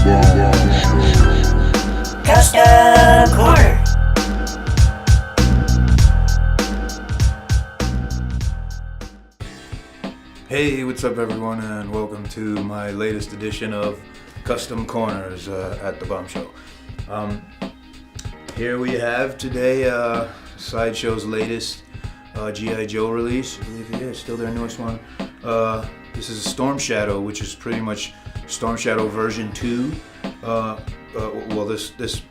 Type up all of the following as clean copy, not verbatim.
Custom Corner. Hey, what's up everyone, and welcome to my latest edition of Custom Corners at the Bomb Show. Here we have today Sideshow's latest G.I. Joe release. I believe it's still their newest one. This is Storm Shadow, which is pretty much Storm Shadow version 2. Well, this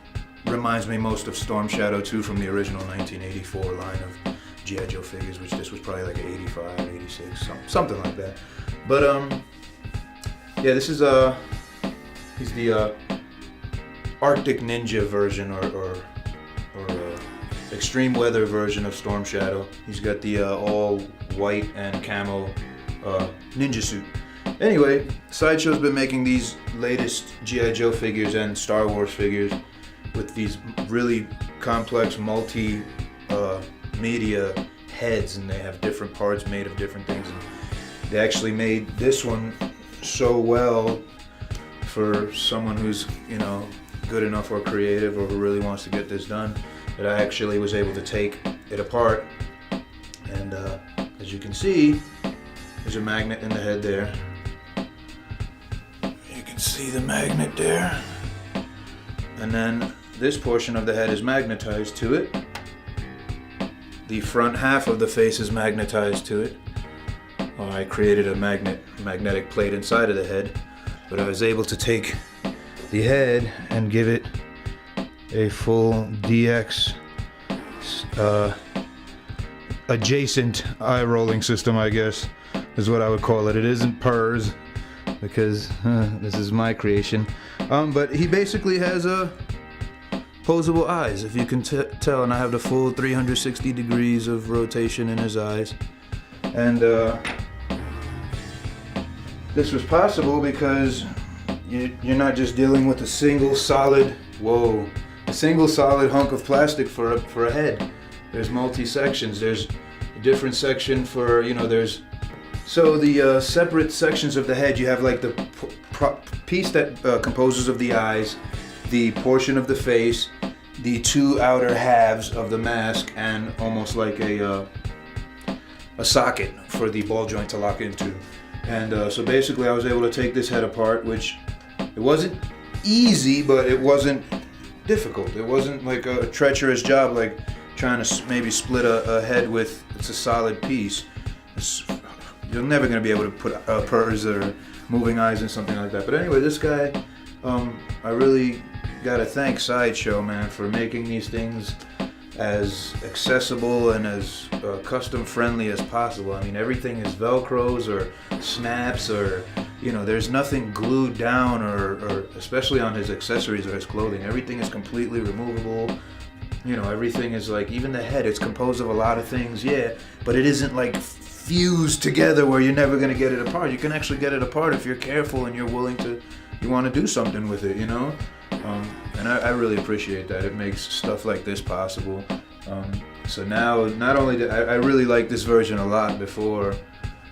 reminds me most of Storm Shadow 2 from the original 1984 line of G.I. Joe figures, which this was probably like 85, 86, something like that. But yeah, this is he's the Arctic Ninja version or extreme weather version of Storm Shadow. He's got the all white and camo ninja suit. Anyway, Sideshow's been making these latest G.I. Joe figures and Star Wars figures with these really complex media heads, and they have different parts made of different things. And they actually made this one so well for someone who's, you know, good enough or creative or who really wants to get this done, that I actually was able to take it apart. And as you can see, there's a magnet in the head there. You can see the magnet there. And then this portion of the head is magnetized to it. The front half of the face is magnetized to it. I created a magnetic plate inside of the head, but I was able to take the head and give it a full DX adjacent eye rolling system, I guess is what I would call it. It isn't PERS because this is my creation, but he basically has a posable eyes, if you can tell, and I have the full 360 degrees of rotation in his eyes. And this was possible because you're not just dealing with a single solid hunk of plastic for a head. There's multi-sections. There's a different section for, you know, there's so the separate sections of the head. You have like the piece that composes of the eyes, the portion of the face, the two outer halves of the mask, and almost like a socket for the ball joint to lock into. And so basically I was able to take this head apart, which it wasn't easy, but it wasn't difficult. It wasn't like a treacherous job like trying to maybe split a head with, it's a solid piece. You're never going to be able to put PERS or moving eyes in something like that. But anyway, this guy, I really gotta thank Sideshow, man, for making these things as accessible and as custom friendly as possible. I mean, everything is Velcros or snaps, or, you know, there's nothing glued down, or especially on his accessories or his clothing. Everything is completely removable. You know, everything is like, even the head, it's composed of a lot of things, yeah, but it isn't like fused together where you're never gonna get it apart. You can actually get it apart if you're careful and you're willing to, you want to do something with it, you know? And I really appreciate that. It makes stuff like this possible. So now, not only did I really like this version a lot before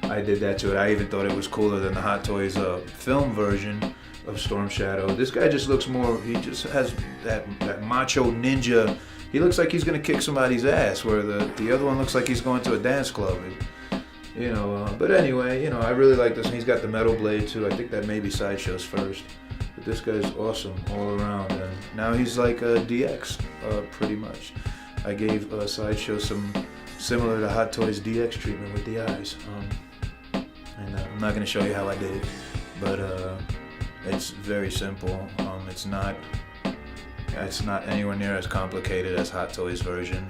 I did that to it. I even thought it was cooler than the Hot Toys film version of Storm Shadow. This guy just looks more, he just has that macho ninja. He looks like he's gonna kick somebody's ass, where the other one looks like he's going to a dance club. You know, but anyway, you know, I really like this. And he's got the metal blade too. I think that may be Sideshow's first. But this guy's awesome all around, and now he's like a DX, pretty much. I gave Sideshow some similar to Hot Toys DX treatment with the eyes, and I'm not going to show you how I did it, but it's very simple. It's not anywhere near as complicated as Hot Toys version,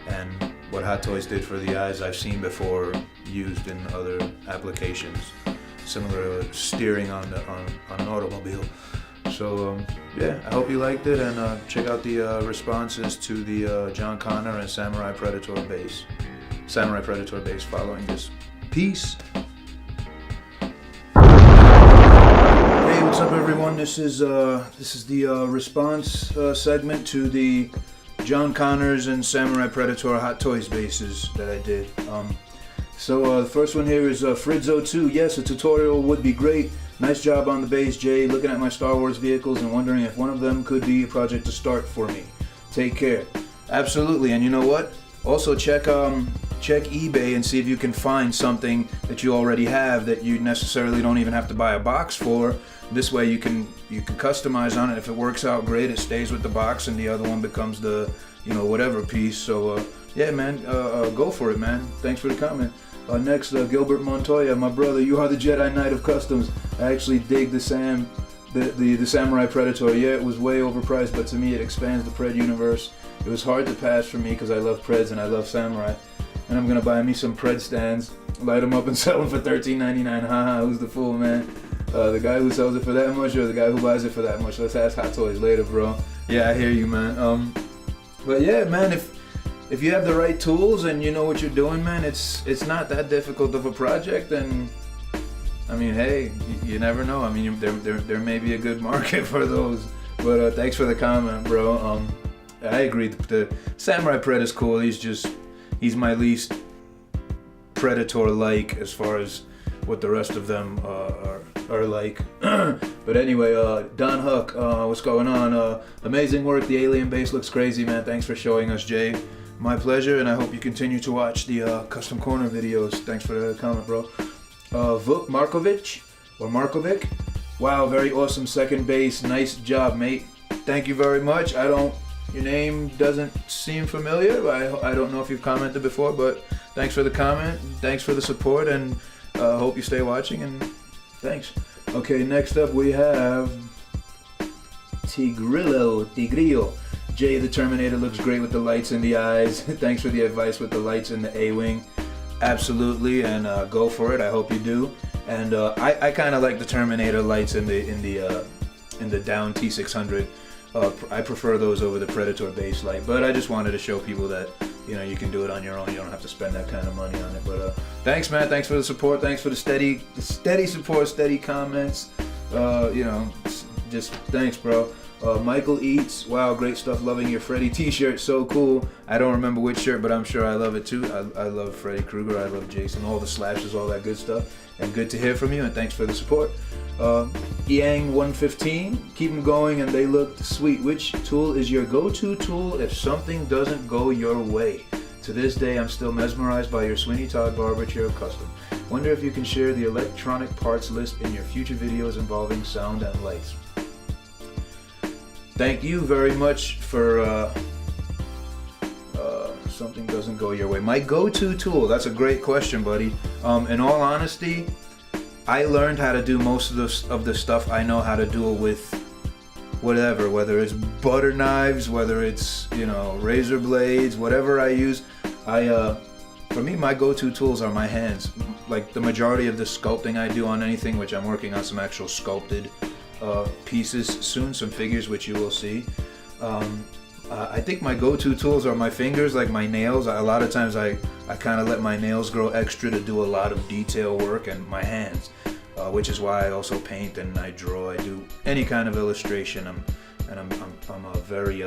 and what Hot Toys did for the eyes I've seen before used in other applications, similar to steering on an automobile. So yeah, I hope you liked it, and check out the responses to the John Connor and Samurai Predator base following this. Peace. Hey, what's up everyone? This is the response segment to the John Connors and Samurai Predator Hot Toys bases that I did. So the first one here is Frizzo 2. Yes, a tutorial would be great. Nice job on the base, Jay. Looking at my Star Wars vehicles and wondering if one of them could be a project to start for me. Take care. Absolutely, and you know what? Also check eBay and see if you can find something that you already have that you necessarily don't even have to buy a box for. This way you can customize on it. If it works out great, it stays with the box, and the other one becomes the whatever piece. So yeah, man, go for it, man. Thanks for the comment. Next, Gilbert Montoya, my brother. You are the Jedi Knight of Customs. I actually dig the Samurai Predator. Yeah, it was way overpriced, but to me it expands the Pred universe. It was hard to pass for me because I love Preds and I love Samurai. And I'm gonna buy me some Pred stands, light them up and sell them for $13.99. Haha, who's the fool, man? The guy who sells it for that much or the guy who buys it for that much? Let's ask Hot Toys later, bro. Yeah, I hear you, man. But yeah, man, if you have the right tools and you know what you're doing, man, it's not that difficult of a project. And I mean, hey, you never know. I mean, there may be a good market for those. But thanks for the comment, bro. I agree. The Samurai Pred is cool. He's my least Predator-like as far as what the rest of them are like. But anyway, Don Huck, what's going on? Amazing work. The alien base looks crazy, man. Thanks for showing us, Jay. My pleasure, and I hope you continue to watch the Custom Corner videos. Thanks for the comment, bro. Vuk Markovic. Wow, very awesome second base. Nice job, mate. Thank you very much. Your name doesn't seem familiar. I don't know if you've commented before, but thanks for the comment. Thanks for the support, and hope you stay watching, and thanks. Okay, next up we have Tigrillo. Jay the Terminator looks great with the lights in the eyes. Thanks for the advice with the lights in the A-wing. Absolutely, and go for it. I hope you do. And I kind of like the Terminator lights in the down T600. I prefer those over the Predator base light, but I just wanted to show people that you can do it on your own. You don't have to spend that kind of money on it. But thanks, man. Thanks for the support. Thanks for the steady support, steady comments. Just thanks, bro. Michael Eats, wow, great stuff. Loving your Freddy t-shirt, so cool. I don't remember which shirt, but I'm sure I love it too. I love Freddy Krueger, I love Jason, all the slashes, all that good stuff. And good to hear from you, and thanks for the support. Yang115, keep them going, and they look sweet. Which tool is your go-to tool if something doesn't go your way? To this day, I'm still mesmerized by your Sweeney Todd Barber Chair Custom. Wonder if you can share the electronic parts list in your future videos involving sound and lights. Thank you very much for something doesn't go your way. My go-to tool, that's a great question, buddy. In all honesty, I learned how to do most of the stuff I know how to do with whatever, whether it's butter knives, whether it's, razor blades, whatever I use. For me, my go-to tools are my hands. Like the majority of the sculpting I do on anything, which I'm working on some actual sculpted pieces soon, some figures which you will see. I think my go-to tools are my fingers, like my nails. A lot of times I kind of let my nails grow extra to do a lot of detail work, and my hands, which is why I also paint and I draw. I do any kind of illustration. I'm a very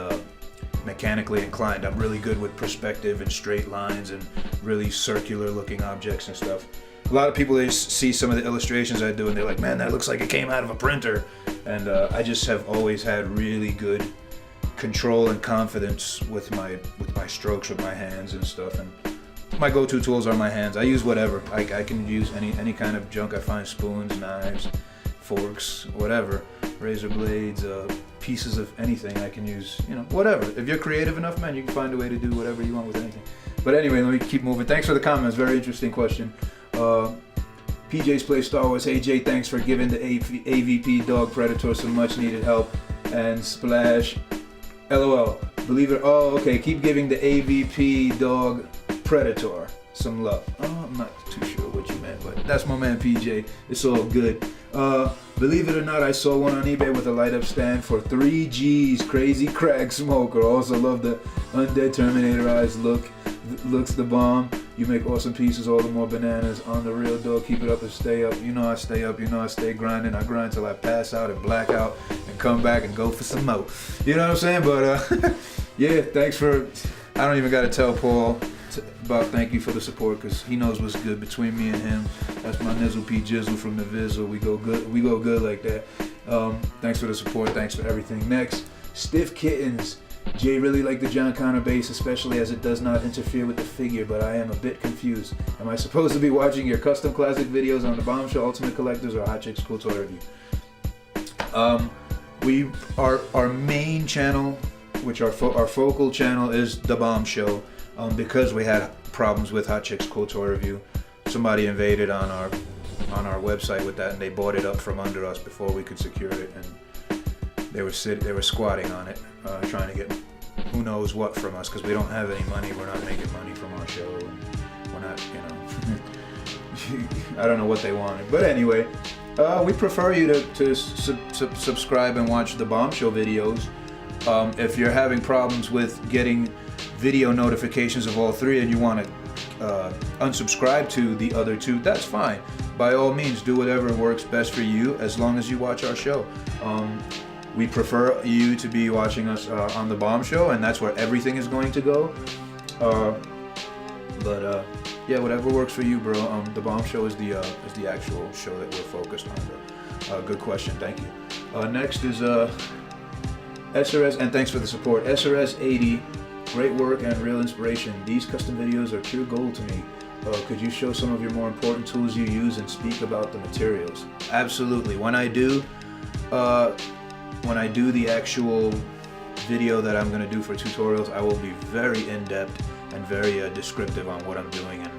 mechanically inclined. I'm really good with perspective and straight lines and really circular looking objects and stuff. A lot of people, they see some of the illustrations I do and they're like, man, that looks like it came out of a printer. And I just have always had really good control and confidence with my strokes with my hands and stuff. And my go-to tools are my hands. I use whatever. I can use any kind of junk I find: spoons, knives, forks, whatever, razor blades, pieces of anything. I can use, whatever. If you're creative enough, man, you can find a way to do whatever you want with anything. But anyway, let me keep moving. Thanks for the comments. Very interesting question. PJ's Play Star Wars. Hey Jay, thanks for giving the AVP Dog Predator some much needed help. And Splash, LOL. Believe it. Oh, okay. Keep giving the AVP Dog Predator some love. I'm not too sure what you meant, but that's my man PJ. It's all good. Believe it or not, I saw one on eBay with a light up stand for 3 G's. Crazy crack smoker. Also love the undead Terminator eyes look. Looks the bomb. You make awesome pieces, all the more bananas. On the real, dog. Keep it up and stay up. You know I stay up. You know I stay grinding. I grind till I pass out and black out and come back and go for some more. You know what I'm saying? But yeah, thanks for. I don't even got to tell Paul about thank you for the support, because he knows what's good between me and him. That's my Nizzle P Jizzle from the Vizzle. We go good like that. Thanks for the support. Thanks for everything. Next, Stiff Kittens. Jay really liked the John Connor bass, especially as it does not interfere with the figure, but I am a bit confused. Am I supposed to be watching your custom classic videos on the Bombshell Ultimate Collectors or Hot Chicks Cool Toy Review? Our main channel, which our focal channel, is the Bombshell. Because we had problems with Hot Chicks Cool Toy Review, somebody invaded on our website with that, and they bought it up from under us before we could secure it, and they were squatting on it, trying to get who knows what from us, because we don't have any money. We're not making money from our show, and we're not, I don't know what they wanted, but anyway, we prefer you to subscribe and watch the Bombshell videos. If you're having problems with getting video notifications of all three and you want to unsubscribe to the other two, that's fine. By all means, do whatever works best for you, as long as you watch our show. We prefer you to be watching us on the Bombshell, and that's where everything is going to go. Yeah, whatever works for you, bro. The Bombshell is the actual show that we're focused on. Good question, thank you. Next is SRS, and thanks for the support. SRS 80, great work and real inspiration. These custom videos are pure gold to me. Could you show some of your more important tools you use and speak about the materials? Absolutely. When I do the actual video that I'm going to do for tutorials, I will be very in-depth and very descriptive on what I'm doing and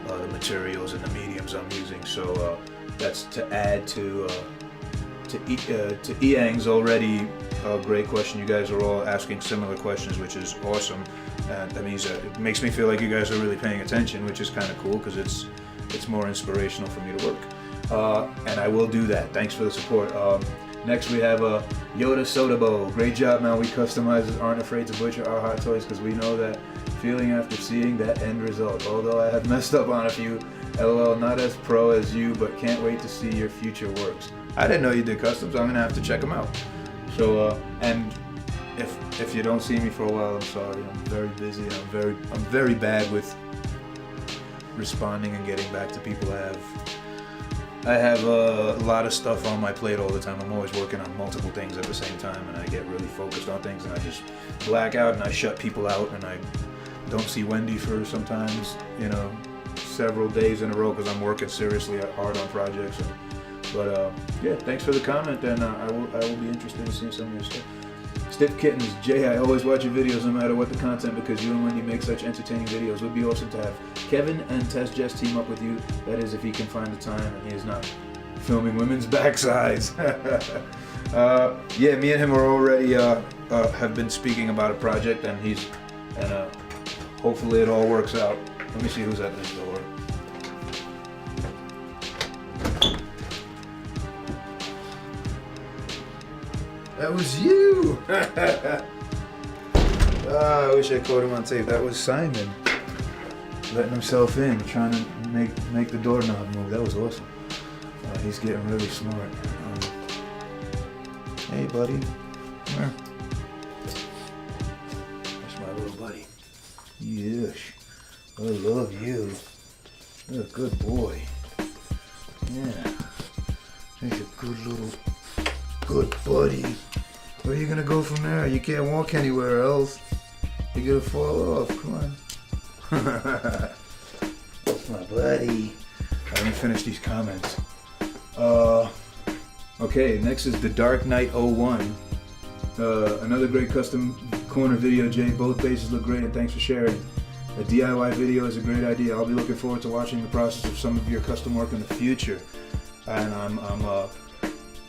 the materials and the mediums I'm using. So that's to add to Iang's already great question. You guys are all asking similar questions, which is awesome. That means it makes me feel like you guys are really paying attention, which is kind of cool, because it's more inspirational for me to work. And I will do that. Thanks for the support. Next we have Yoda Sodabo. Great job, man. We customizers aren't afraid to butcher our hot toys, because we know that feeling after seeing that end result. Although I have messed up on a few. LOL, not as pro as you, but can't wait to see your future works. I didn't know you did customs. I'm gonna have to check them out. So and if you don't see me for a while, I'm sorry. I'm very busy. I'm very bad with responding and getting back to people. I have a lot of stuff on my plate all the time. I'm always working on multiple things at the same time, and I get really focused on things, and I just black out and I shut people out, and I don't see Wendy for sometimes, several days in a row, because I'm working seriously hard on projects. But yeah, thanks for the comment, and I will be interested in seeing some of your stuff. Stiff Kittens, Jay, I always watch your videos no matter what the content, because you and Wendy make such entertaining videos. It would be awesome to have Kevin and Tess Jess team up with you. That is, if he can find the time and he is not filming women's backsides. Yeah, me and him are already have been speaking about a project, and hopefully it all works out. Let me see who's at this door. That was you! I wish I caught him on tape. That was Simon letting himself in, trying to make the doorknob move. That was awesome. He's getting really smart. Hey, buddy. Come here. That's my little buddy. Yes. I love you. You're a good boy. Yeah. He's a good buddy. Where are you gonna go from there? You can't walk anywhere else. You're gonna fall off. Come on. That's my buddy. Let me finish these comments. Okay, next is the Dark Knight 01. Another great custom corner video, Jay. Both bases look great, and thanks for sharing. A DIY video is a great idea. I'll be looking forward to watching the process of some of your custom work in the future. And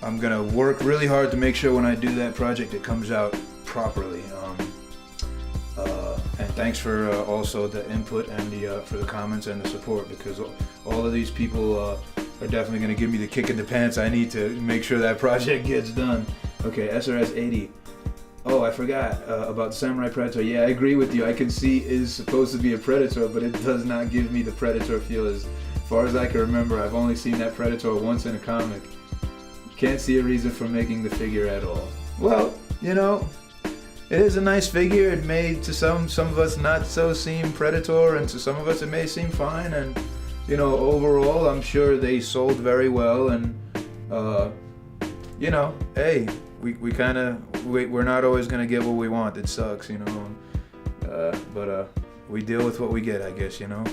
I'm gonna work really hard to make sure when I do that project it comes out properly. And thanks for also the input and for the comments and the support, because all of these people are definitely gonna give me the kick in the pants I need to make sure that project gets done. Okay, SRS 80. Oh, I forgot about the Samurai Predator. Yeah, I agree with you. I can see is supposed to be a Predator, but it does not give me the Predator feel. As far as I can remember, I've only seen that Predator once in a comic. Can't see a reason for making the figure at all. Well, it is a nice figure. It may, to some of us, not so seem Predator, and to some of us it may seem fine. And you know, overall, I'm sure they sold very well. And you know, hey, we're not always gonna get what we want. It sucks, you know. But we deal with what we get, I guess, you know.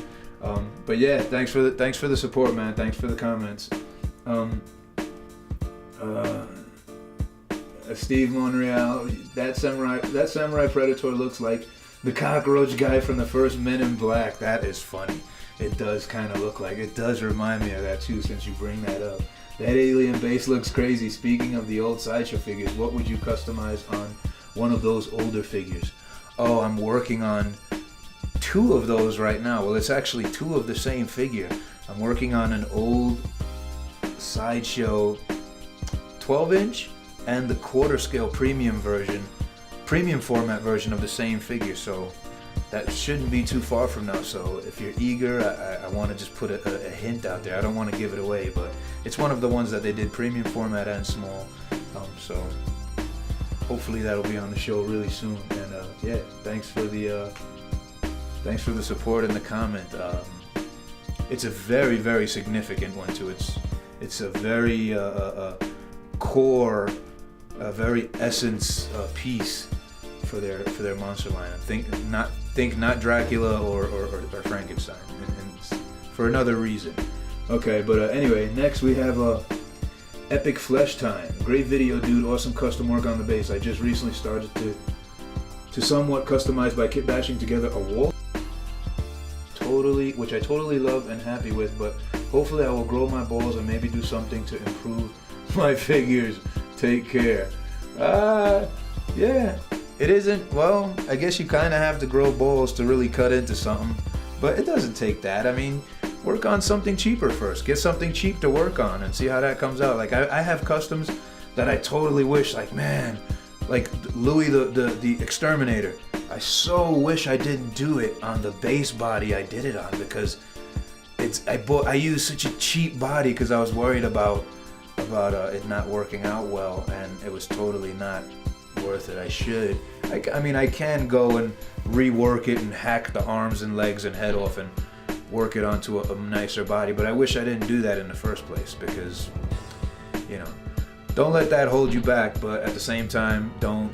But yeah, thanks for the support, man. Thanks for the comments. Steve Monreal, that samurai Predator looks like the cockroach guy from the first Men in Black. That is funny. It does kind of look like, it does remind me of that too, since you bring that up. That alien base looks crazy. Speaking of the old Sideshow figures, what would you customize on one of those older figures? Oh, I'm working on 2 of those right now. Well, it's actually 2 of the same figure. I'm working on an old Sideshow 12-inch and the quarter scale premium format version of the same figure. So that shouldn't be too far from now. So if you're eager, I want to just put a hint out there. I don't want to give it away, but it's one of the ones that they did premium format and small. So hopefully that'll be on the show really soon. And yeah, thanks for the support and the comment. It's a very, very significant one too. It's a very core, a very essence piece for their monster line. Think not Dracula or Frankenstein, and for another reason. Okay, but anyway, next we have Epic Flesh Time. Great video, dude. Awesome custom work on the base. I just recently started to somewhat customize by kit bashing together a wall. Which I totally love and happy with, but hopefully I will grow my balls and maybe do something to improve my figures. Take care. Yeah, it isn't, well, I guess you kind of have to grow balls to really cut into something, but it doesn't take that. I mean, work on something cheaper first. Get something cheap to work on and see how that comes out. Like I have customs that I totally wish, like, man, like Louis the Exterminator. I so wish I didn't do it on the base body I did it on, because I used such a cheap body because I was worried about it not working out well, and it was totally not worth it. I mean, I can go and rework it and hack the arms and legs and head off and work it onto a nicer body, but I wish I didn't do that in the first place, because, you know, don't let that hold you back, but at the same time, don't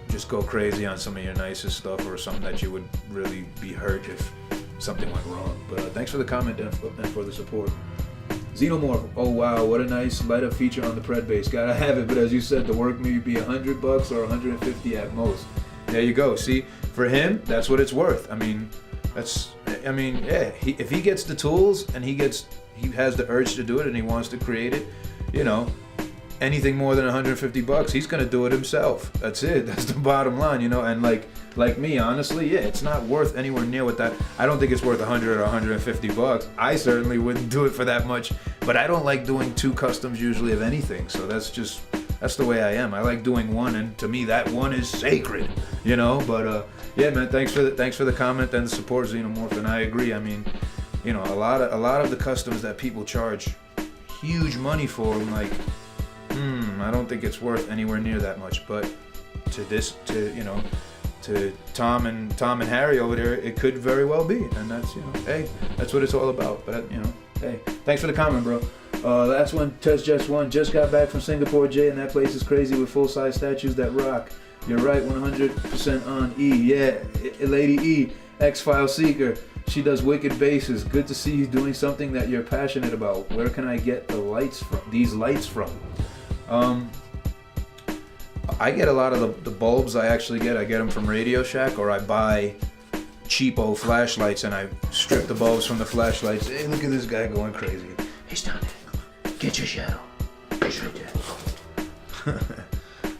just go crazy on some of your nicest stuff or something that you would really be hurt if something went wrong. But thanks for the comment and for the support. Xenomorph, oh wow, what a nice light up feature on the Pred base. Gotta have it, but as you said, the work may be $100 or $150 at most. There you go. See, for him, that's what it's worth. I mean, yeah, if he gets the tools and he has the urge to do it and he wants to create it, you know, anything more than $150, he's gonna do it himself. That's it. That's the bottom line, you know. And like me, honestly, yeah, it's not worth anywhere near what that. I don't think it's worth $100 or $150. I certainly wouldn't do it for that much. But I don't like doing 2 customs usually of anything. So that's the way I am. I like doing one, and to me that one is sacred, you know. But yeah, man, thanks for the comment and the support, Xenomorph. And I agree. I mean, you know, a lot of the customs that people charge huge money for, I'm like, I don't think it's worth anywhere near that much. But to Tom and Harry over there, it could very well be, and that's, you know, hey, that's what it's all about. But you know, hey, thanks for the comment, bro. Last one, Test Just One. Just got back from Singapore, Jay, and that place is crazy with full-size statues that rock. You're right, 100% on E. Yeah, Lady E, X-File Seeker. She does wicked bases. Good to see you doing something that you're passionate about. Where can I get these lights from? I get a lot of the bulbs I get them from Radio Shack, or I buy cheapo flashlights and I strip the bulbs from the flashlights. Hey, look at this guy going crazy. He's done it. Get your shadow. He's right there.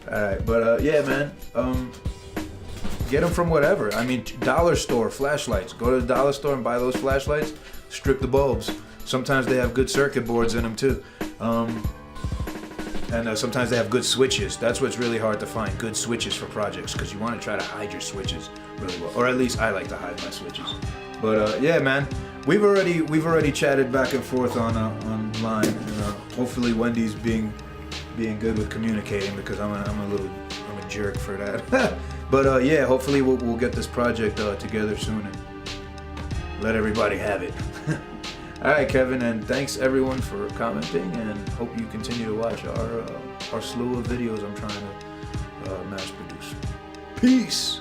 Alright, but yeah, man. Get them from whatever. I mean, dollar store flashlights. Go to the dollar store and buy those flashlights. Strip the bulbs. Sometimes they have good circuit boards in them too. And sometimes they have good switches. That's what's really hard to find, good switches for projects, because you want to try to hide your switches really well. Or at least I like to hide my switches. But yeah, man, we've already chatted back and forth online. And, hopefully Wendy's being being good with communicating, because I'm a jerk for that. But yeah, hopefully we'll get this project together soon and let everybody have it. All right, Kevin, and thanks everyone for commenting, and hope you continue to watch our slew of videos I'm trying to mass produce. Peace.